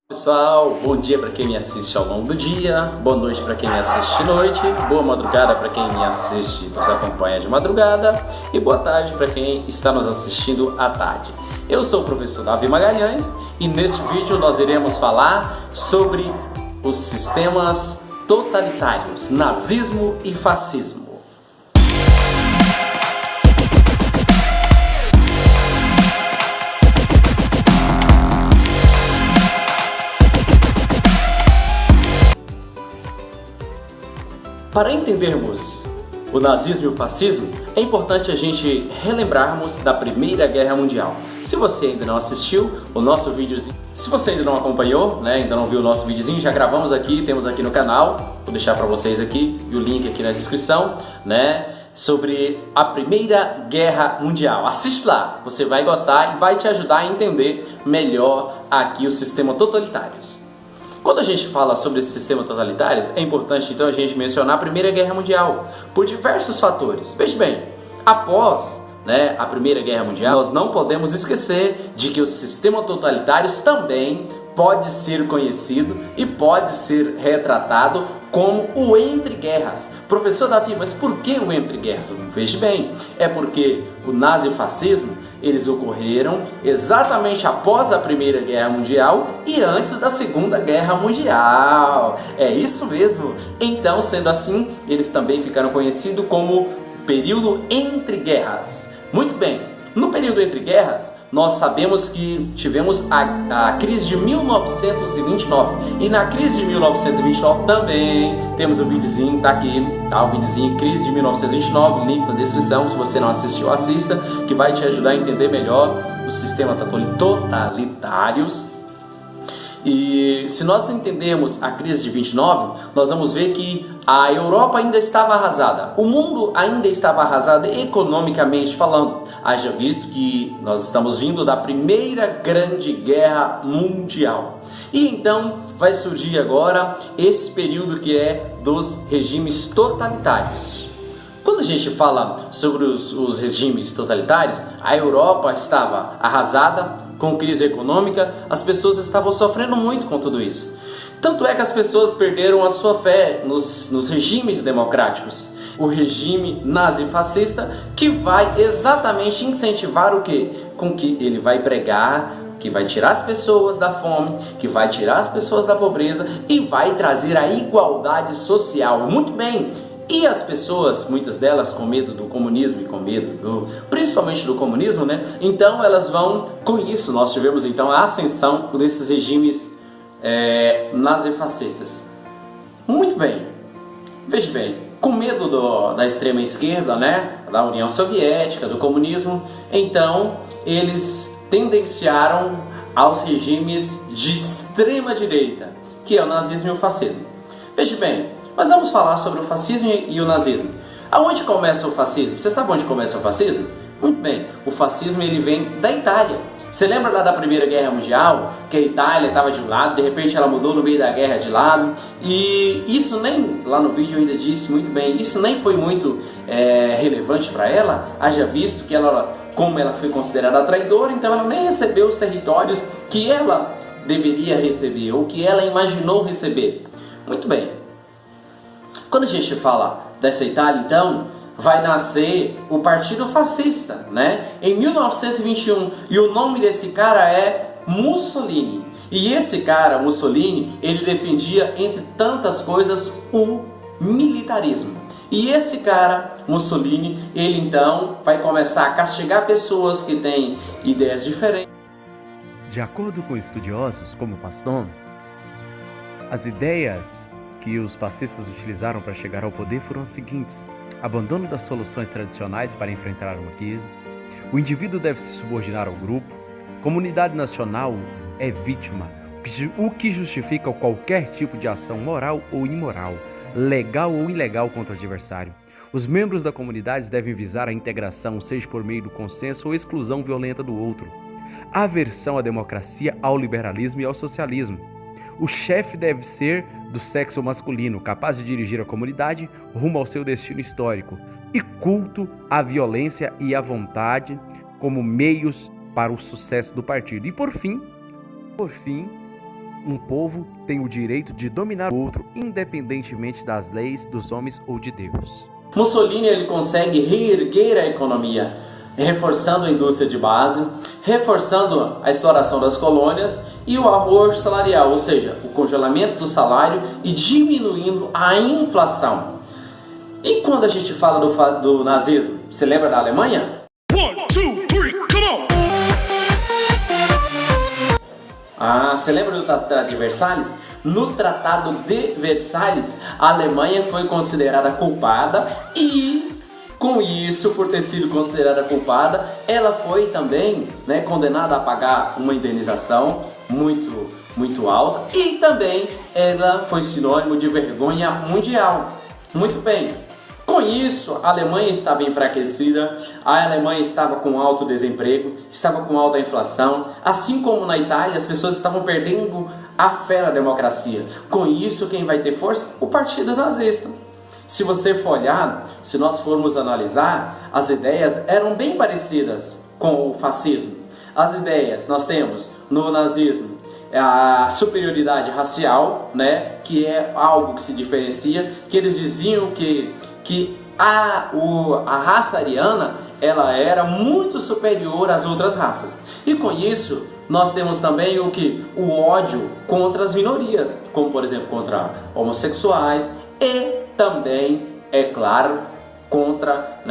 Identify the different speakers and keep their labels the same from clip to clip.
Speaker 1: Pessoal, bom dia para quem me assiste ao longo do dia, boa noite para quem me assiste de noite, boa madrugada para quem me assiste e nos acompanha de madrugada e boa tarde para quem está nos assistindo à tarde. Eu sou o professor Davi Magalhães e neste vídeo nós iremos falar sobre os sistemas totalitários, nazismo e fascismo. Para entendermos o nazismo e o fascismo, é importante a gente relembrarmos da Primeira Guerra Mundial. Se você ainda não assistiu o nosso videozinho, se você ainda não acompanhou, ainda não viu o nosso videozinho, já gravamos aqui, temos aqui no canal, vou deixar para vocês aqui e o link aqui na descrição, sobre a Primeira Guerra Mundial. Assiste lá, você vai gostar e vai te ajudar a entender melhor aqui os sistemas totalitários. Quando a gente fala sobre esses sistemas totalitários, é importante então a gente mencionar a Primeira Guerra Mundial, por diversos fatores. Veja bem, após a Primeira Guerra Mundial, nós não podemos esquecer de que os sistemas totalitários também pode ser conhecido e pode ser retratado como o entre-guerras. Professor Davi, mas por que o entre-guerras? Veja bem, é porque o nazifascismo eles ocorreram exatamente após a Primeira Guerra Mundial e antes da Segunda Guerra Mundial. É isso mesmo. Então, sendo assim, eles também ficaram conhecidos como período entre guerras. Muito bem, no período entre guerras, nós sabemos que tivemos a crise de 1929 e na crise de 1929 também temos o videozinho, tá aqui, o videozinho crise de 1929, link na descrição, se você não assistiu, assista, que vai te ajudar a entender melhor os sistemas totalitários. E se nós entendermos a crise de 29, nós vamos ver que a Europa ainda estava arrasada, o mundo ainda estava arrasado economicamente falando, haja visto que nós estamos vindo da Primeira Grande Guerra Mundial. E então vai surgir agora esse período que é dos regimes totalitários. Quando a gente fala sobre os regimes totalitários, a Europa estava arrasada, com crise econômica, as pessoas estavam sofrendo muito com tudo isso. Tanto é que as pessoas perderam a sua fé nos regimes democráticos. O regime nazifascista que vai exatamente incentivar o quê? Com que ele vai pregar, que vai tirar as pessoas da fome, que vai tirar as pessoas da pobreza e vai trazer a igualdade social. Muito bem! E as pessoas, muitas delas com medo do comunismo e com medo principalmente do comunismo, então elas vão, com isso nós tivemos então a ascensão desses regimes nazifascistas. Muito bem, veja bem, com medo da extrema esquerda, da União Soviética, do comunismo, então eles tendenciaram aos regimes de extrema direita, que é o nazismo e o fascismo. Veja bem, mas vamos falar sobre o fascismo e o nazismo. Aonde começa o fascismo? Você sabe onde começa o fascismo? Muito bem, o fascismo ele vem da Itália. Você lembra lá da Primeira Guerra Mundial? Que a Itália estava de um lado, de repente ela mudou no meio da guerra de lado. E isso nem, lá no vídeo eu ainda disse muito bem, isso nem foi muito relevante para ela. Haja visto que como ela foi considerada traidora, então ela nem recebeu os territórios que ela deveria receber, ou que ela imaginou receber. Muito bem. Quando a gente fala dessa Itália, então, vai nascer o Partido Fascista, em 1921, e o nome desse cara é Mussolini. E esse cara, Mussolini, ele defendia, entre tantas coisas, o militarismo. E esse cara, Mussolini, ele então vai começar a castigar pessoas que têm ideias diferentes.
Speaker 2: De acordo com estudiosos como Paston, as ideias que os fascistas utilizaram para chegar ao poder foram as seguintes: abandono das soluções tradicionais para enfrentar uma crise, o indivíduo deve se subordinar ao grupo, comunidade nacional é vítima, o que justifica qualquer tipo de ação moral ou imoral, legal ou ilegal contra o adversário. Os membros da comunidade devem visar a integração, seja por meio do consenso ou exclusão violenta do outro, aversão à democracia, ao liberalismo e ao socialismo. O chefe deve ser do sexo masculino, capaz de dirigir a comunidade rumo ao seu destino histórico, e culto à violência e à vontade como meios para o sucesso do partido. E por fim, um povo tem o direito de dominar o outro independentemente das leis, dos homens ou de Deus.
Speaker 1: Mussolini ele consegue reerguer a economia, reforçando a indústria de base, reforçando a exploração das colônias e o arroz salarial, ou seja, o congelamento do salário e diminuindo a inflação. E quando a gente fala do nazismo, você lembra da Alemanha?
Speaker 3: 1, 2, 3, come on!
Speaker 1: Você lembra do Tratado de Versalhes? No Tratado de Versalhes, a Alemanha foi considerada culpada e, com isso, por ter sido considerada culpada, ela foi também, condenada a pagar uma indenização muito alta e também ela foi sinônimo de vergonha mundial. Muito bem. Com isso, a Alemanha estava enfraquecida, a Alemanha estava com alto desemprego, estava com alta inflação, assim como na Itália as pessoas estavam perdendo a fé na democracia. Com isso, quem vai ter força? O Partido Nazista. Se você for olhar, se nós formos analisar, as ideias eram bem parecidas com o fascismo. As ideias nós temos no nazismo a superioridade racial, que é algo que se diferencia, que eles diziam que a raça ariana ela era muito superior às outras raças. E com isso, nós temos também o ódio contra as minorias, como por exemplo contra homossexuais e também, é claro, contra,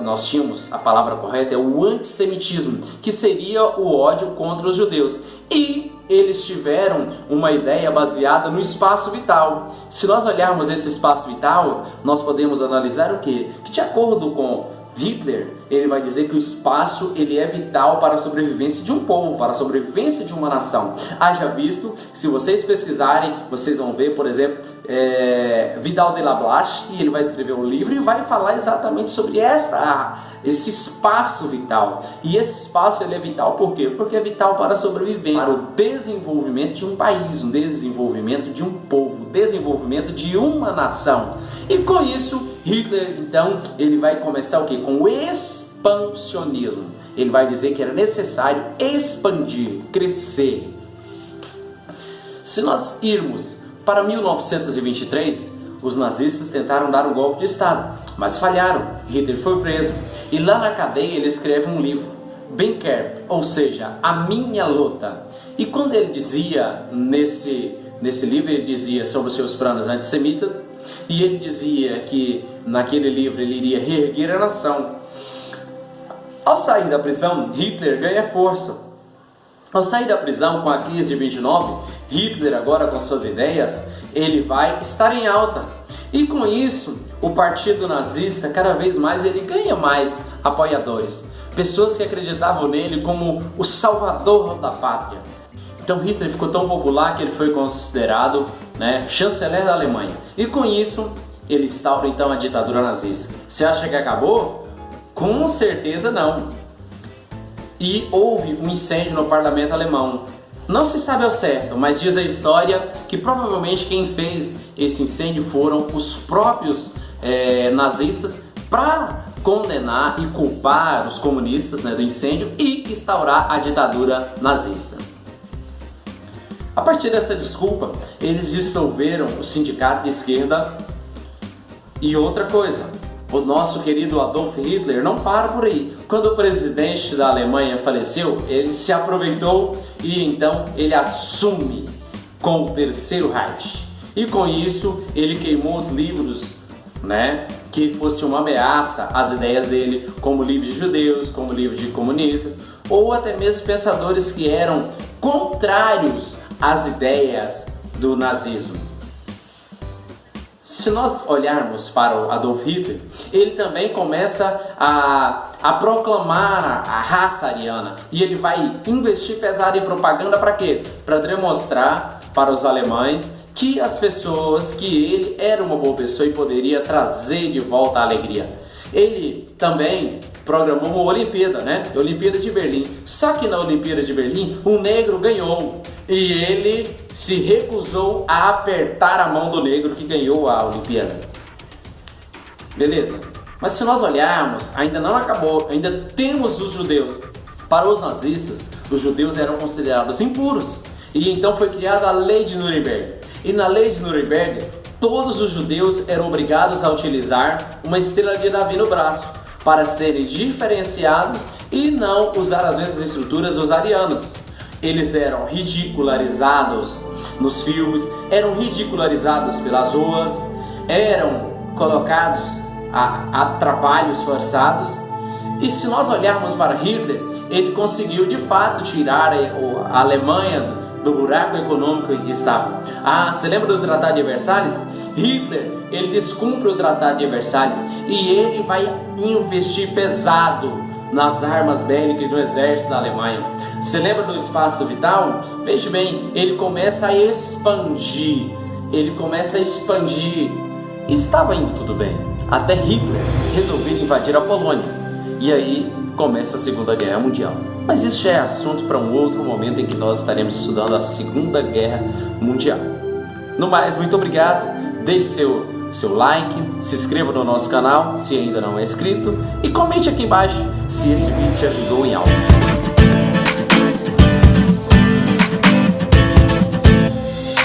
Speaker 1: nós tínhamos a palavra correta, é o antissemitismo, que seria o ódio contra os judeus. E eles tiveram uma ideia baseada no espaço vital. Se nós olharmos esse espaço vital, nós podemos analisar o quê? Que de acordo com Hitler, ele vai dizer que o espaço ele é vital para a sobrevivência de um povo, para a sobrevivência de uma nação. Haja visto, se vocês pesquisarem, vocês vão ver, por exemplo, Vidal de la Blache, e ele vai escrever um livro e vai falar exatamente sobre esse espaço vital. E esse espaço ele é vital por quê? Porque é vital para a sobrevivência, para o desenvolvimento de um país, um desenvolvimento de um povo, desenvolvimento de uma nação. E com isso, Hitler, então, ele vai começar o quê? Com o expansionismo. Ele vai dizer que era necessário expandir, crescer. Se nós irmos para 1923, os nazistas tentaram dar um golpe de Estado, mas falharam. Hitler foi preso e lá na cadeia ele escreve um livro, Mein Kampf, ou seja, A Minha Luta. E quando ele dizia, nesse livro, ele dizia sobre os seus planos antissemitas, e ele dizia que naquele livro ele iria reerguer a nação. Ao sair da prisão, Hitler ganha força. Ao sair da prisão com a crise de 29, Hitler agora com suas ideias, ele vai estar em alta. E com isso, o partido nazista cada vez mais ele ganha mais apoiadores. Pessoas que acreditavam nele como o salvador da pátria. Então Hitler ficou tão popular que ele foi considerado chanceler da Alemanha. E com isso, ele instaura então a ditadura nazista. Você acha que acabou? Com certeza não. E houve um incêndio no parlamento alemão. Não se sabe ao certo, mas diz a história que provavelmente quem fez esse incêndio foram os próprios nazistas para condenar e culpar os comunistas do incêndio e instaurar a ditadura nazista. A partir dessa desculpa, eles dissolveram o sindicato de esquerda. E outra coisa, o nosso querido Adolf Hitler não para por aí. Quando o presidente da Alemanha faleceu, ele se aproveitou e então ele assume com o Terceiro Reich. E com isso, ele queimou os livros, que fosse uma ameaça às ideias dele, como livros de judeus, como livros de comunistas, ou até mesmo pensadores que eram contrários às ideias do nazismo. Se nós olharmos para o Adolf Hitler, ele também começa a proclamar a raça ariana. E ele vai investir pesado em propaganda para quê? Para demonstrar para os alemães que as pessoas, que ele era uma boa pessoa e poderia trazer de volta a alegria. Ele também programou uma Olimpíada, a Olimpíada de Berlim. Só que na Olimpíada de Berlim, um negro ganhou. E ele se recusou a apertar a mão do negro que ganhou a Olimpíada. Beleza? Mas se nós olharmos, ainda não acabou, ainda temos os judeus. Para os nazistas, os judeus eram considerados impuros. E então foi criada a Lei de Nuremberg. E na Lei de Nuremberg, todos os judeus eram obrigados a utilizar uma estrela de Davi no braço para serem diferenciados e não usar as mesmas estruturas dos arianos. Eles eram ridicularizados nos filmes, eram ridicularizados pelas ruas, eram colocados a trabalhos forçados. E se nós olharmos para Hitler, ele conseguiu de fato tirar a Alemanha do buraco econômico em que estava. Você lembra do Tratado de Versalhes? Hitler, ele descumpre o Tratado de Versalhes e ele vai investir pesado nas armas bélicas do exército da Alemanha. Você lembra do espaço vital? Veja bem, ele começa a expandir. Estava indo tudo bem, até Hitler resolver invadir a Polônia. E aí começa a Segunda Guerra Mundial. Mas isso já é assunto para um outro momento em que nós estaremos estudando a Segunda Guerra Mundial. No mais, muito obrigado. Deixe seu like, se inscreva no nosso canal se ainda não é inscrito e comente aqui embaixo se esse vídeo te ajudou em algo.